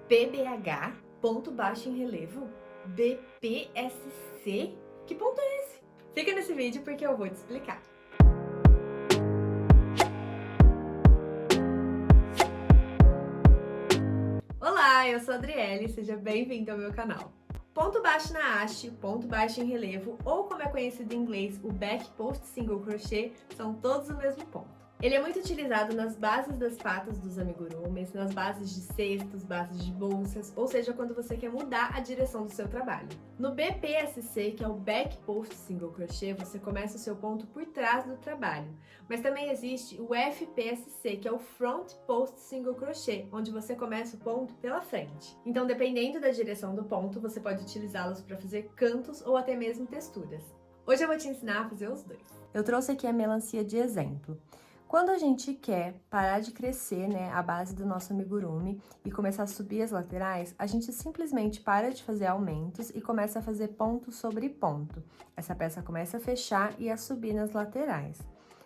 PBH, ponto baixo em relevo? BPSC? Que ponto é esse? Fica nesse vídeo porque eu vou te explicar. Olá, eu sou a Adriele, seja bem-vindo ao meu canal. Ponto baixo na haste, ponto baixo em relevo, ou como é conhecido em inglês, o back post single crochet, são todos o mesmo ponto. Ele é muito utilizado nas bases das patas dos amigurumis, nas bases de cestos, bases de bolsas, ou seja, quando você quer mudar a direção do seu trabalho. No BPSC, que é o Back Post Single Crochet, você começa o seu ponto por trás do trabalho. Mas também existe o FPSC, que é o Front Post Single Crochet, onde você começa o ponto pela frente. Então, dependendo da direção do ponto, você pode utilizá-los para fazer cantos ou até mesmo texturas. Hoje eu vou te ensinar a fazer os dois. Eu trouxe aqui a melancia de exemplo. Quando a gente quer parar de crescer, né, a base do nosso amigurumi e começar a subir as laterais, a gente simplesmente para de fazer aumentos e começa a fazer ponto sobre ponto. Essa peça começa a fechar e a subir nas laterais.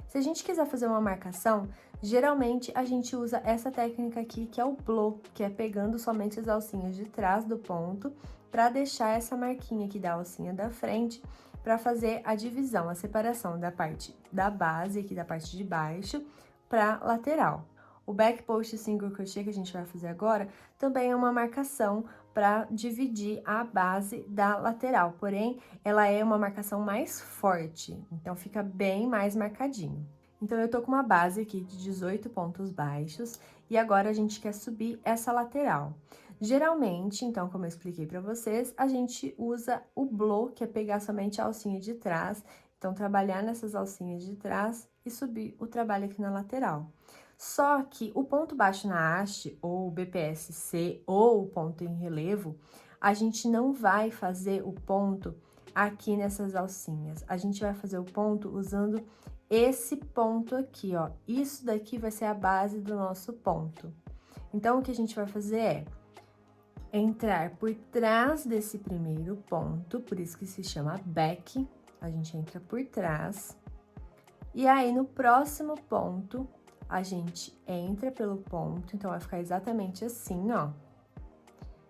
Se a gente quiser fazer uma marcação, geralmente a gente usa essa técnica aqui, que é o blow, que é pegando somente as alcinhas de trás do ponto para deixar essa marquinha aqui da alcinha da frente, para fazer a divisão, a separação da parte da base, aqui da parte de baixo, para lateral. O back post single crochet que a gente vai fazer agora também é uma marcação para dividir a base da lateral, porém, ela é uma marcação mais forte, então fica bem mais marcadinho. Então, eu tô com uma base aqui de 18 pontos baixos e agora a gente quer subir essa lateral. Geralmente, então, como eu expliquei pra vocês, a gente usa o blow, que é pegar somente a alcinha de trás, então, trabalhar nessas alcinhas de trás e subir o trabalho aqui na lateral. Só que o ponto baixo na haste, ou o BPSC, ou o ponto em relevo, a gente não vai fazer o ponto aqui nessas alcinhas. A gente vai fazer o ponto usando esse ponto aqui, ó. Isso daqui vai ser a base do nosso ponto. Então, o que a gente vai fazer é entrar por trás desse primeiro ponto, por isso que se chama back, a gente entra por trás. E aí, no próximo ponto, a gente entra pelo ponto, então vai ficar exatamente assim, ó.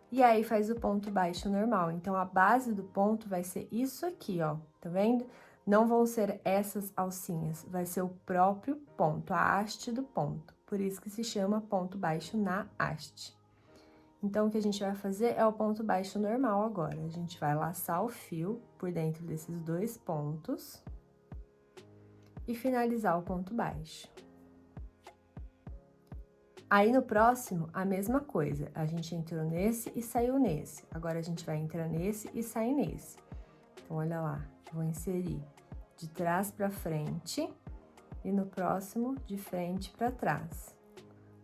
E aí, faz o ponto baixo normal. Então, a base do ponto vai ser isso aqui, ó, tá vendo? Não vão ser essas alcinhas, vai ser o próprio ponto, a haste do ponto. Por isso que se chama ponto baixo na haste. Então, o que a gente vai fazer é o ponto baixo normal agora. A gente vai laçar o fio por dentro desses dois pontos e finalizar o ponto baixo. Aí, no próximo, a mesma coisa. A gente entrou nesse e saiu nesse. Agora, a gente vai entrar nesse e sair nesse. Então, olha lá, vou inserir de trás pra frente e no próximo, de frente pra trás.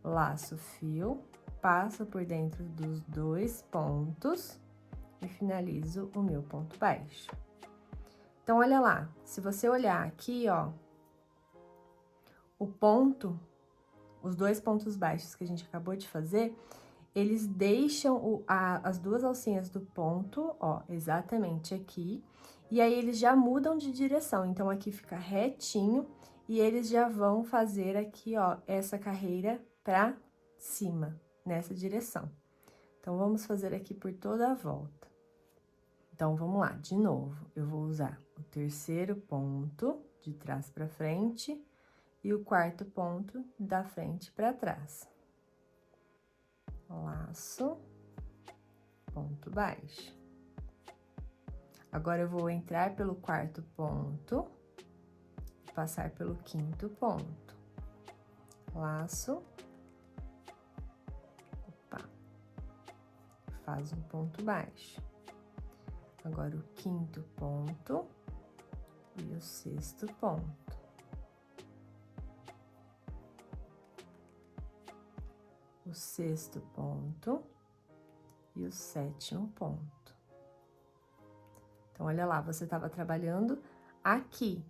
Laço o fio, passo por dentro dos dois pontos e finalizo o meu ponto baixo. Então, olha lá, se você olhar aqui, ó, o ponto, os dois pontos baixos que a gente acabou de fazer, eles deixam as duas alcinhas do ponto, ó, exatamente aqui, e aí eles já mudam de direção, então aqui fica retinho e eles já vão fazer aqui, ó, essa carreira pra cima, nessa direção. Então, vamos fazer aqui por toda a volta. Então, vamos lá, de novo, eu vou usar o terceiro ponto de trás pra frente e o quarto ponto da frente pra trás. Laço, ponto baixo. Agora, eu vou entrar pelo quarto ponto e passar pelo quinto ponto. Laço, opa, faz um ponto baixo. Agora, o quinto ponto e o sexto ponto. O sexto ponto e o sétimo ponto. Então, olha lá, você estava trabalhando aqui.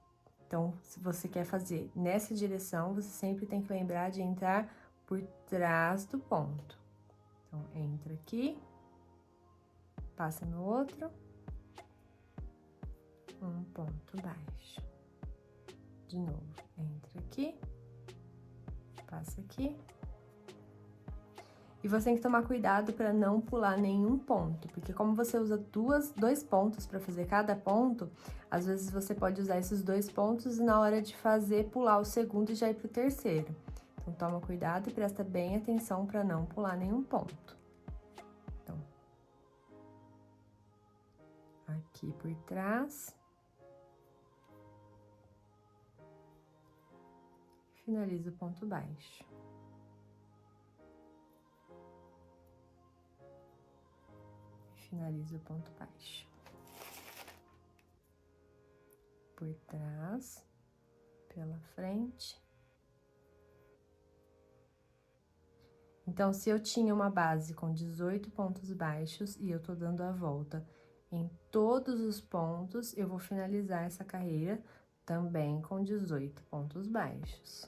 Então, se você quer fazer nessa direção, você sempre tem que lembrar de entrar por trás do ponto. Então, entra aqui, passa no outro, um ponto baixo. De novo, entra aqui, passa aqui. E você tem que tomar cuidado para não pular nenhum ponto, porque como você usa dois pontos para fazer cada ponto, às vezes você pode usar esses 2 pontos e na hora de fazer pular o segundo e já ir pro terceiro. Então toma cuidado e presta bem atenção para não pular nenhum ponto. Então, aqui por trás. Finaliza o ponto baixo. Finaliza o ponto baixo. Por trás, pela frente. Então, se eu tinha uma base com 18 pontos baixos e eu tô dando a volta em todos os pontos, eu vou finalizar essa carreira também com 18 pontos baixos.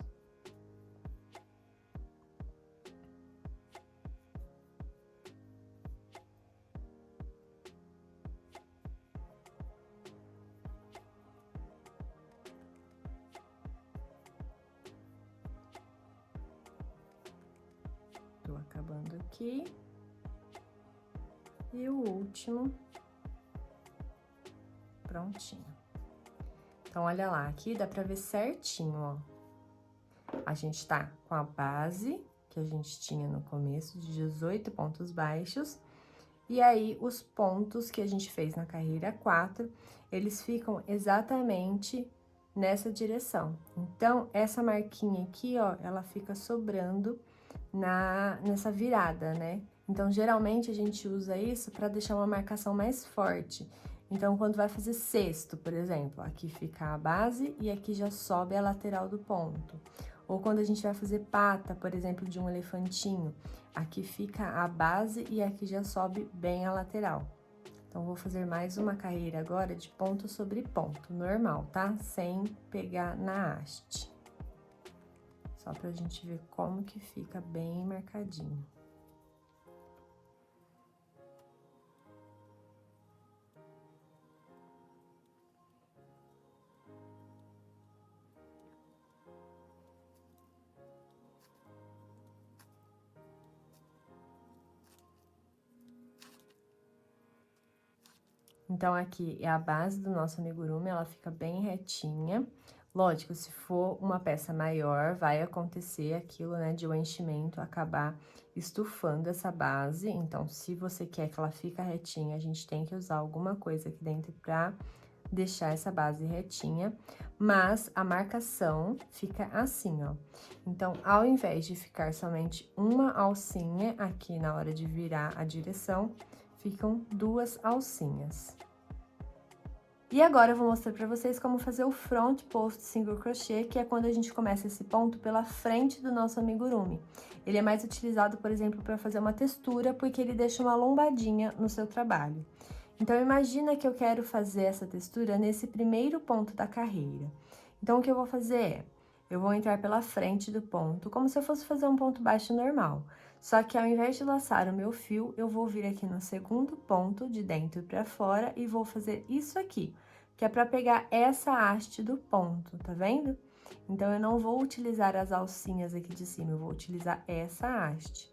Tô acabando aqui. E o último, prontinho. Então, olha lá, aqui dá pra ver certinho, ó. A gente tá com a base que a gente tinha no começo, de 18 pontos baixos. E aí, os pontos que a gente fez na carreira 4, eles ficam exatamente nessa direção. Então, essa marquinha aqui, ó, ela fica sobrando nessa virada, né? Então, geralmente, a gente usa isso para deixar uma marcação mais forte. Então, quando vai fazer cesto, por exemplo, aqui fica a base e aqui já sobe a lateral do ponto. Ou quando a gente vai fazer pata, por exemplo, de um elefantinho, aqui fica a base e aqui já sobe bem a lateral. Então, vou fazer mais uma carreira agora de ponto sobre ponto, normal, tá? Sem pegar na haste. Só pra gente ver como que fica bem marcadinho. Então, aqui é a base do nosso amigurumi, ela fica bem retinha. Lógico, se for uma peça maior, vai acontecer aquilo, né, de o enchimento acabar estufando essa base. Então, se você quer que ela fique retinha, a gente tem que usar alguma coisa aqui dentro pra deixar essa base retinha. Mas a marcação fica assim, ó. Então, ao invés de ficar somente uma alcinha aqui na hora de virar a direção, ficam 2 alcinhas. E agora eu vou mostrar pra vocês como fazer o front post single crochet, que é quando a gente começa esse ponto pela frente do nosso amigurumi. Ele é mais utilizado, por exemplo, para fazer uma textura, porque ele deixa uma lombadinha no seu trabalho. Então, imagina que eu quero fazer essa textura nesse primeiro ponto da carreira. Então, o que eu vou fazer é, eu vou entrar pela frente do ponto, como se eu fosse fazer um ponto baixo normal. Só que ao invés de laçar o meu fio, eu vou vir aqui no segundo ponto, de dentro pra fora, e vou fazer isso aqui, que é pra pegar essa haste do ponto, tá vendo? Então, eu não vou utilizar as alcinhas aqui de cima, eu vou utilizar essa haste.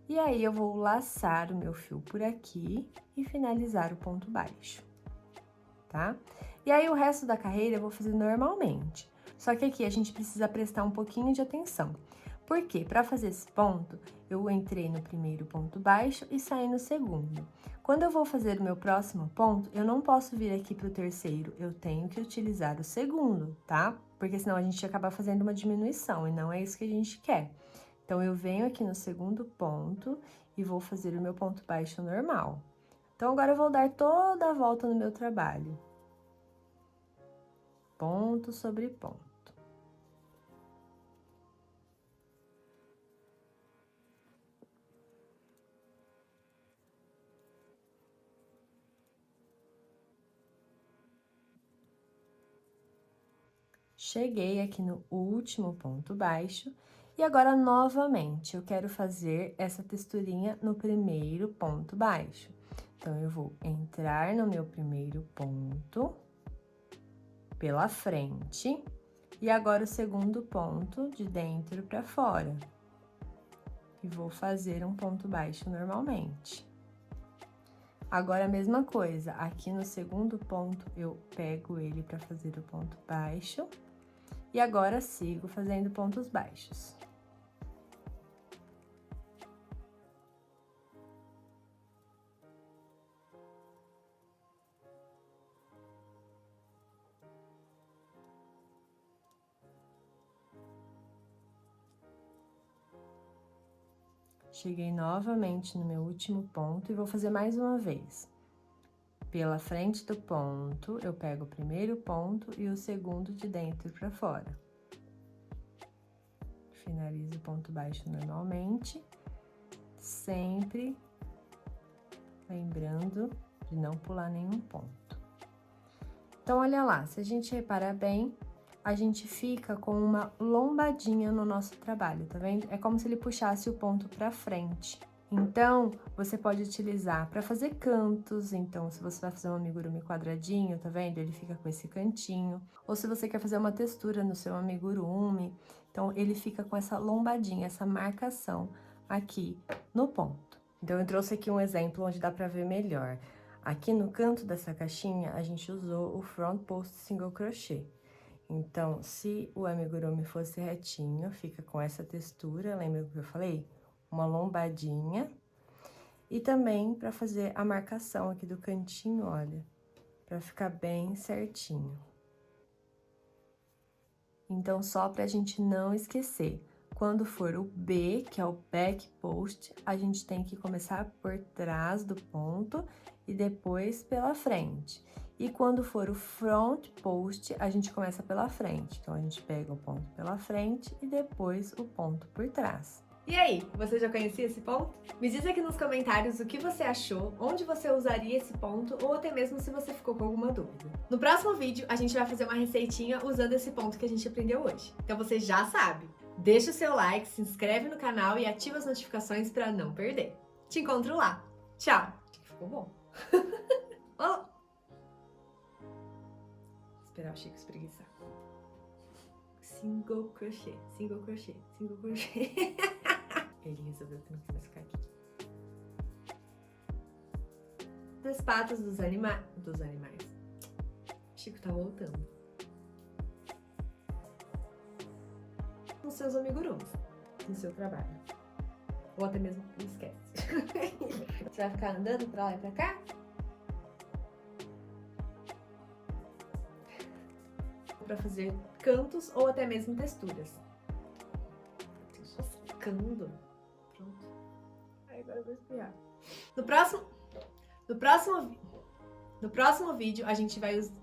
E aí, eu vou laçar o meu fio por aqui e finalizar o ponto baixo, tá? E aí, o resto da carreira eu vou fazer normalmente. Só que aqui a gente precisa prestar um pouquinho de atenção. Por quê? Para fazer esse ponto, eu entrei no primeiro ponto baixo e saí no segundo. Quando eu vou fazer o meu próximo ponto, eu não posso vir aqui pro terceiro, eu tenho que utilizar o segundo, tá? Porque senão a gente acaba fazendo uma diminuição e não é isso que a gente quer. Então, eu venho aqui no segundo ponto e vou fazer o meu ponto baixo normal. Então, agora eu vou dar toda a volta no meu trabalho. Ponto sobre ponto. Cheguei aqui no último ponto baixo e agora, novamente, eu quero fazer essa texturinha no primeiro ponto baixo. Então, eu vou entrar no meu primeiro ponto pela frente e agora o segundo ponto de dentro pra fora. e vou fazer um ponto baixo normalmente. Agora, a mesma coisa, aqui no segundo ponto, eu pego ele para fazer o ponto baixo, e agora sigo fazendo pontos baixos. Cheguei novamente no meu último ponto e vou fazer mais uma vez. Pela frente do ponto, eu pego o primeiro ponto e o segundo de dentro para fora. Finalizo o ponto baixo normalmente, sempre lembrando de não pular nenhum ponto. Então, olha lá, se a gente reparar bem, a gente fica com uma lombadinha no nosso trabalho, tá vendo? É como se ele puxasse o ponto pra frente. Então, você pode utilizar para fazer cantos, então se você vai fazer um amigurumi quadradinho, tá vendo? Ele fica com esse cantinho. Ou se você quer fazer uma textura no seu amigurumi, então ele fica com essa lombadinha, essa marcação aqui no ponto. Então, eu trouxe aqui um exemplo onde dá pra ver melhor. Aqui no canto dessa caixinha, a gente usou o front post single crochet. Então, se o amigurumi fosse retinho, fica com essa textura, lembra o que eu falei? Uma lombadinha. E também para fazer a marcação aqui do cantinho, olha, para ficar bem certinho. Então, só pra gente não esquecer, quando for o B, que é o back post, a gente tem que começar por trás do ponto e depois pela frente. E quando for o front post, a gente começa pela frente. Então, a gente pega o ponto pela frente e depois o ponto por trás. E aí, você já conhecia esse ponto? Me diz aqui nos comentários o que você achou, onde você usaria esse ponto ou até mesmo se você ficou com alguma dúvida. No próximo vídeo, a gente vai fazer uma receitinha usando esse ponto que a gente aprendeu hoje. Então você já sabe, deixa o seu like, se inscreve no canal e ativa as notificações para não perder. Te encontro lá. Tchau! Ficou bom. Oh. Esperar o Chico espreguiçar. Single crochet, single crochet, single crochet. Ele resolveu que não quis mais ficar aqui. Das patas dos animais. Chico tá voltando. Nos seus amigurumis, no seu trabalho. Ou até mesmo esquece. Você vai ficar andando pra lá e pra cá? Pra fazer cantos ou até mesmo texturas. Roscando. Pronto. Aí agora eu vou espirrar. No próximo vídeo a gente vai usar